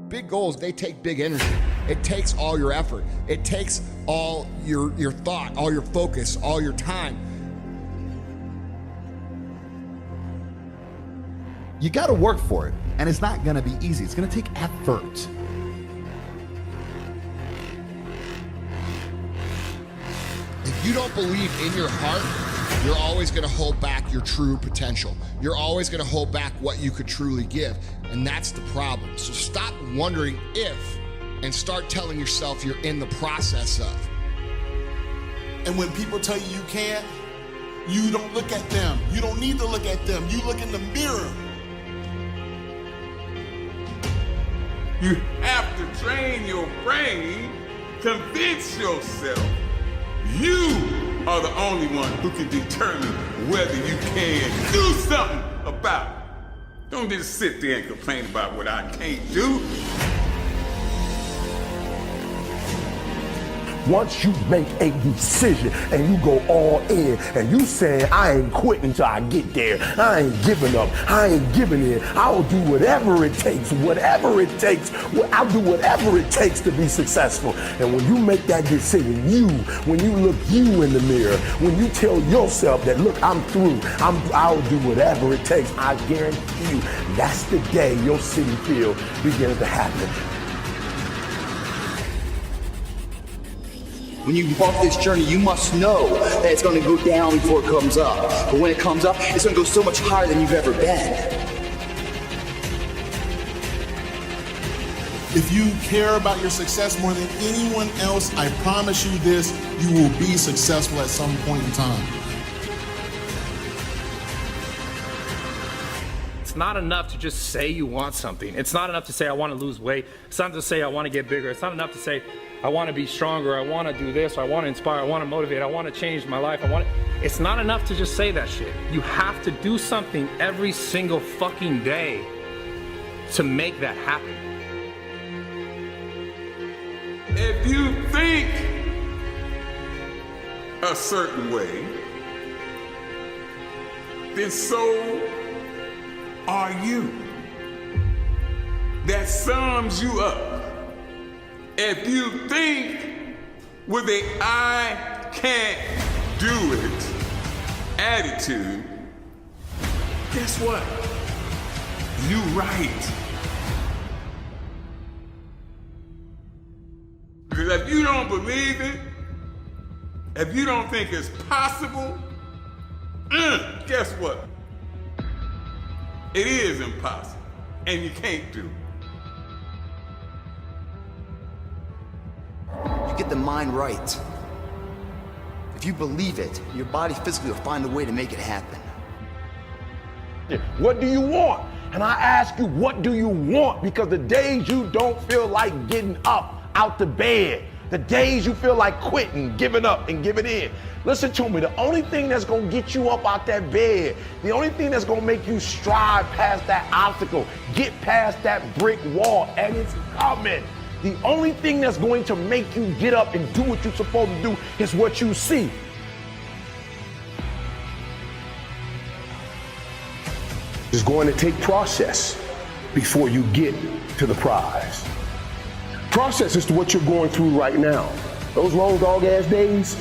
Big goals, they take big energy. It takes all your effort. It takes all your thought, all your focus, all your time. You gotta work for it, and it's not gonna be easy. It's gonna take effort. If you don't believe in your heart, you're always gonna hold back your true potential. You're always gonna hold back what you could truly give, and that's the problem. So stop wondering if, and start telling yourself you're in the process of. And when people tell you you can't, you don't look at them. You don't need to look at them. You look in the mirror. You have to train your brain, convince yourself you are the only one who can determine whether you can do something about it. Don't just sit there and complain about what I can't do. Once you make a decision and you go all in and you saying, I ain't quitting till I get there. I ain't giving up. I ain't giving in. I'll do whatever it takes, whatever it takes. I'll do whatever it takes to be successful. And when you make that decision, when you look you in the mirror, when you tell yourself that, look, I'm through, I'll do whatever it takes, I guarantee you, that's the day your city field begins to happen. When you embark this journey, you must know that it's going to go down before it comes up. But when it comes up, it's going to go so much higher than you've ever been. If you care about your success more than anyone else, I promise you this, you will be successful at some point in time. It's not enough to just say you want something. It's not enough to say I want to lose weight. It's not enough to say I want to get bigger. It's not enough to say I want to be stronger, I want to do this, I want to inspire, I want to motivate, I want to change my life, It's not enough to just say that shit. You have to do something every single fucking day to make that happen. If you think a certain way, then so are you. That sums you up. If you think with a I can't do it attitude, guess what? You right. Because if you don't believe it, if you don't think it's possible, guess what? It is impossible, and you can't do it. Get the mind right. If you believe it, your body physically will find a way to make it happen. What do you want? And I ask you, what do you want? Because the days you don't feel like getting up out the bed, the days you feel like quitting, giving up and giving in, listen to me, the only thing that's gonna get you up out that bed, the only thing that's gonna make you strive past that obstacle, get past that brick wall, and it's coming. The only thing that's going to make you get up and do what you're supposed to do is what you see. It's going to take process before you get to the prize. Process is to what you're going through right now. Those long dog-ass days,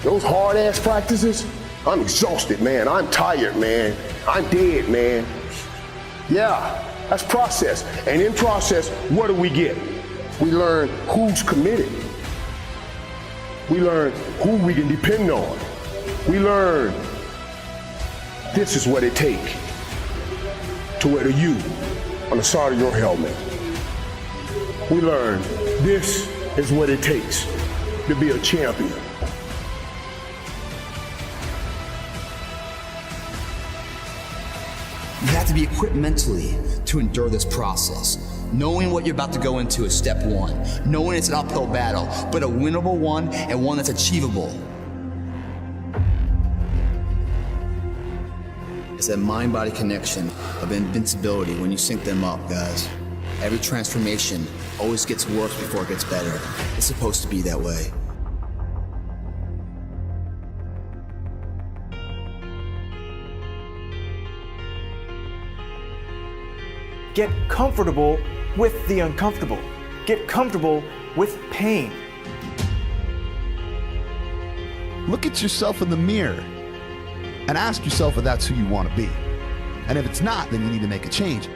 those hard-ass practices, I'm exhausted, man. I'm tired, man. I'm dead, man. Yeah. That's process. And in process, what do we get? We learn who's committed. We learn who we can depend on. We learn this is what it takes to wear the U on the side of your helmet. We learn this is what it takes to be a champion. You have to be equipped mentally to endure this process. Knowing what you're about to go into is step one. Knowing it's an uphill battle, but a winnable one and one that's achievable. It's that mind-body connection of invincibility when you sync them up, guys. Every transformation always gets worse before it gets better. It's supposed to be that way. get comfortable with the uncomfortable. Get comfortable with pain. Look at yourself in the mirror and ask yourself if that's who you want to be. And if it's not, then you need to make a change.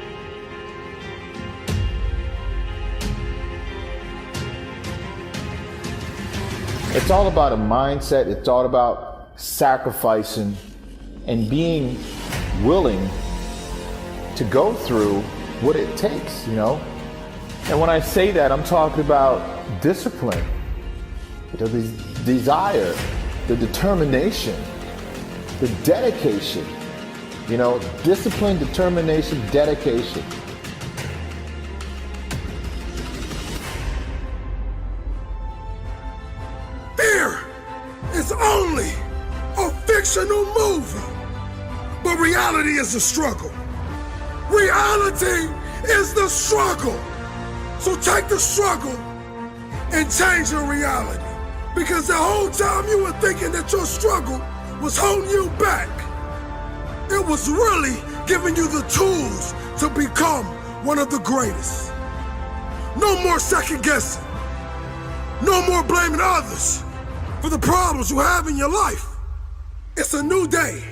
It's all about a mindset. It's all about sacrificing and being willing to go through what it takes, you know? And when I say that, I'm talking about discipline, the desire, the determination, the dedication, you know, discipline, determination, dedication. Fear is only a fictional movie, but reality is the struggle. Reality is the struggle. So take the struggle and change your reality. Because the whole time you were thinking that your struggle was holding you back, it was really giving you the tools to become one of the greatest. No more second guessing. No more blaming others for the problems you have in your life. It's a new day.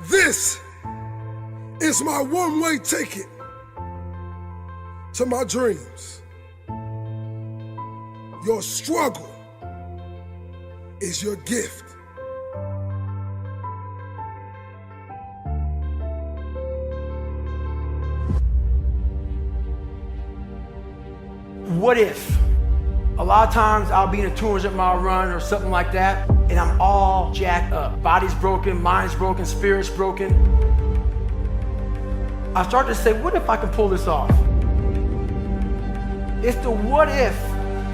This is my one-way ticket to my dreams. Your struggle is your gift. What if? A lot of times I'll be in a 200-mile run or something like that, and I'm all jacked up. Body's broken, mind's broken, spirit's broken. I start to say, what if I can pull this off? It's the what if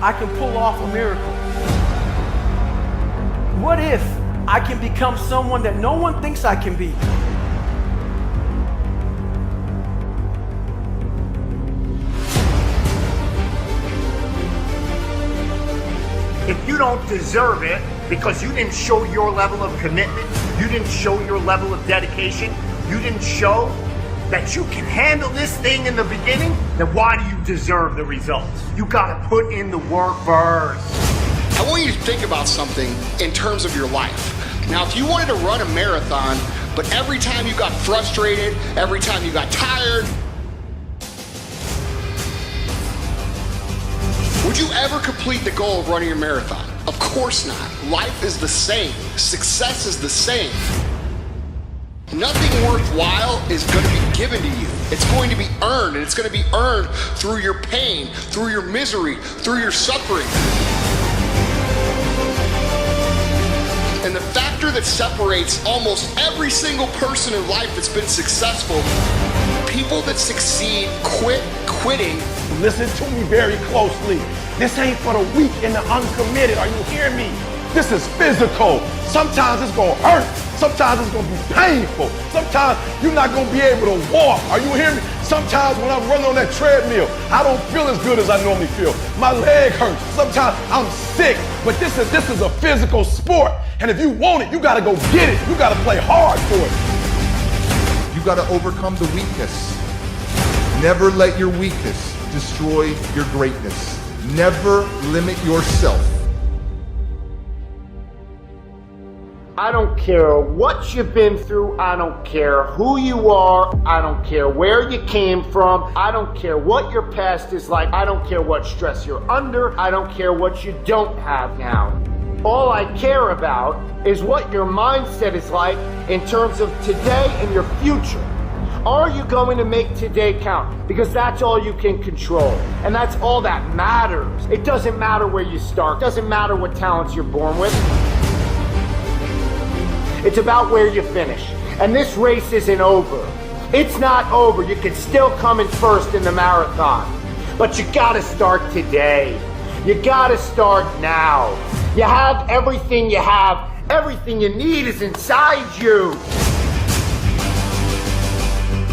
I can pull off a miracle. What if I can become someone that no one thinks I can be? If you don't deserve it because you didn't show your level of commitment, you didn't show your level of dedication, you didn't show that you can handle this thing in the beginning, then why do you deserve the results? You gotta put in the work first. I want you to think about something in terms of your life. Now, if you wanted to run a marathon, but every time you got frustrated, every time you got tired, would you ever complete the goal of running a marathon? Of course not. Life is the same. Success is the same. Nothing worthwhile is going to be given to you. It's going to be earned, and it's going to be earned through your pain, through your misery, through your suffering. And the factor that separates almost every single person in life that's been successful, people that succeed quit quitting. Listen to me very closely. This ain't for the weak and the uncommitted. Are you hearing me? This is physical. Sometimes it's gonna hurt. Sometimes it's gonna be painful. Sometimes you're not gonna be able to walk. Are you hearing me? Sometimes when I'm running on that treadmill, I don't feel as good as I normally feel. My leg hurts. Sometimes I'm sick. But this is a physical sport. And if you want it, you gotta go get it. You gotta play hard for it. You gotta overcome the weakness. Never let your weakness destroy your greatness. Never limit yourself. I don't care what you've been through. I don't care who you are. I don't care where you came from. I don't care what your past is like. I don't care what stress you're under. I don't care what you don't have now. All I care about is what your mindset is like in terms of today and your future. Are you going to make today count? Because that's all you can control. And that's all that matters. It doesn't matter where you start. It doesn't matter what talents you're born with. It's about where you finish. And this race isn't over. It's not over. You can still come in first in the marathon. But you gotta start today. You gotta start now. You have everything you have. Everything you need is inside you.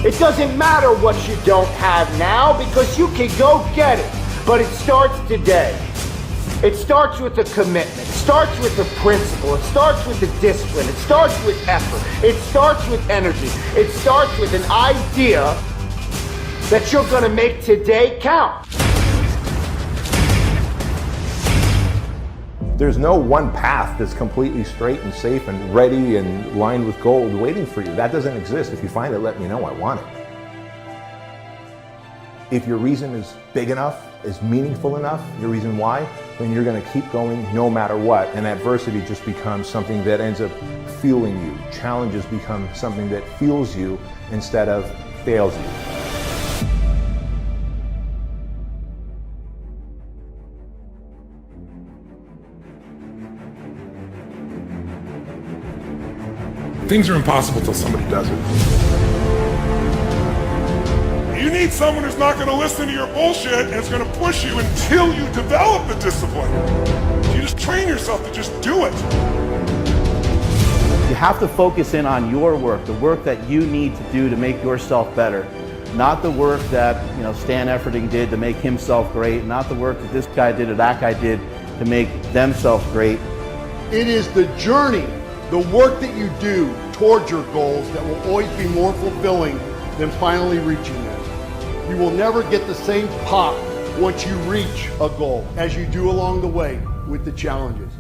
It doesn't matter what you don't have now because you can go get it. But it starts today. It starts with a commitment. It starts with a principle. It starts with the discipline. It starts with effort. It starts with energy. It starts with an idea that you're going to make today count. There's no one path that's completely straight and safe and ready and lined with gold waiting for you. That doesn't exist. If you find it, let me know. I want it. If your reason is big enough, is meaningful enough, your reason why, then you're going to keep going no matter what. And adversity just becomes something that ends up fueling you. Challenges become something that fuels you instead of fails you. Things are impossible till somebody does it. You need someone who's not going to listen to your bullshit and is going to push you until you develop the discipline. You just train yourself to just do it. You have to focus in on your work, the work that you need to do to make yourself better. Not the work that Stan Efferding did to make himself great, not the work that this guy did or that guy did to make themselves great. It is the journey, the work that you do towards your goals that will always be more fulfilling than finally reaching them. You will never get the same pop once you reach a goal as you do along the way with the challenges.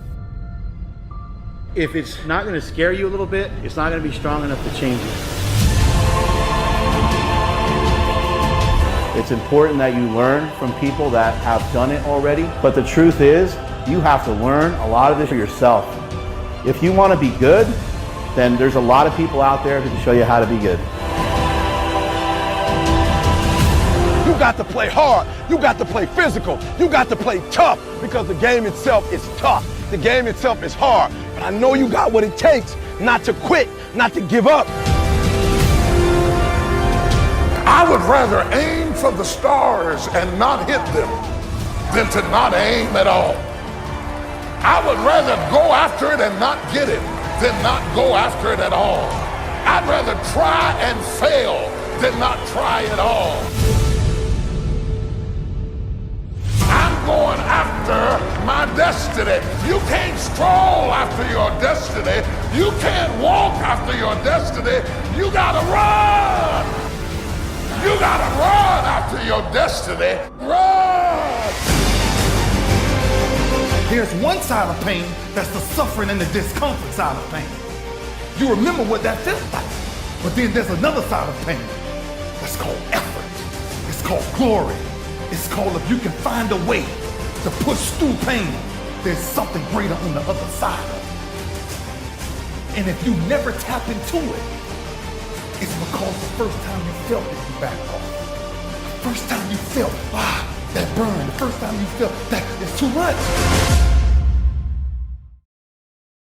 If it's not going to scare you a little bit, it's not going to be strong enough to change you. It's important that you learn from people that have done it already, but the truth is, you have to learn a lot of this for yourself. If you want to be good, then there's a lot of people out there who can show you how to be good. You got to play hard. You got to play physical. You got to play tough because the game itself is tough. The game itself is hard. But I know you got what it takes not to quit, not to give up. I would rather aim for the stars and not hit them than to not aim at all. I would rather go after it and not get it than not go after it at all. I'd rather try and fail than not try at all. I'm going after my destiny. You can't stroll after your destiny. You can't walk after your destiny. You gotta run. You gotta run after your destiny. Run! There's one side of pain that's the suffering and the discomfort side of pain. You remember what that feels like. But then there's another side of pain that's called effort. It's called glory. It's called if you can find a way to push through pain, there's something greater on the other side of it. And if you never tap into it, it's because the first time you felt it, you backed off. The first time you felt, that burn, the first time you felt that it's too much.